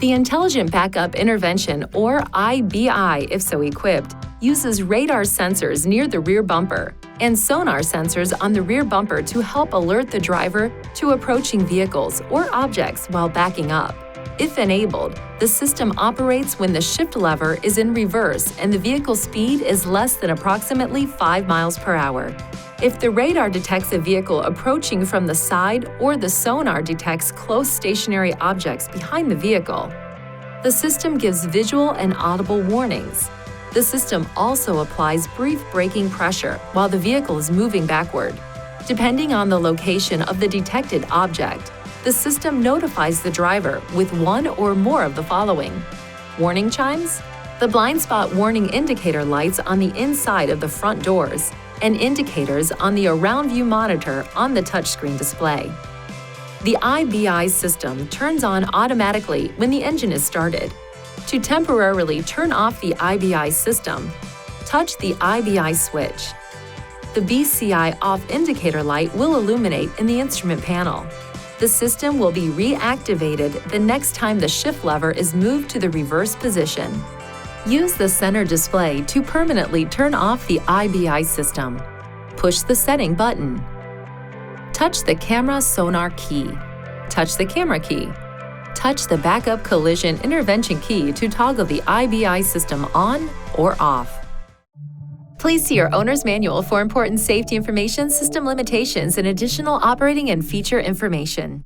The Intelligent Backup Intervention, or IBI if so equipped, uses radar sensors near the rear bumper and sonar sensors on the rear bumper to help alert the driver to approaching vehicles or objects while backing up. If enabled, the system operates when the shift lever is in reverse and the vehicle speed is less than approximately 5 miles per hour. If the radar detects a vehicle approaching from the side or the sonar detects close stationary objects behind the vehicle, the system gives visual and audible warnings. The system also applies brief braking pressure while the vehicle is moving backward. Depending on the location of the detected object, the system notifies the driver with one or more of the following: warning chimes, the blind spot warning indicator lights on the inside of the front doors, and indicators on the around view monitor on the touchscreen display. The IBI system turns on automatically when the engine is started. To temporarily turn off the IBI system, touch the IBI switch. The BCI off indicator light will illuminate in the instrument panel. The system will be reactivated the next time the shift lever is moved to the reverse position. Use the center display to permanently turn off the IBI system. Push the setting button. Touch the camera sonar key. Touch the camera key. Touch the backup collision intervention key to toggle the IBI system on or off. Please see your owner's manual for important safety information, system limitations, and additional operating and feature information.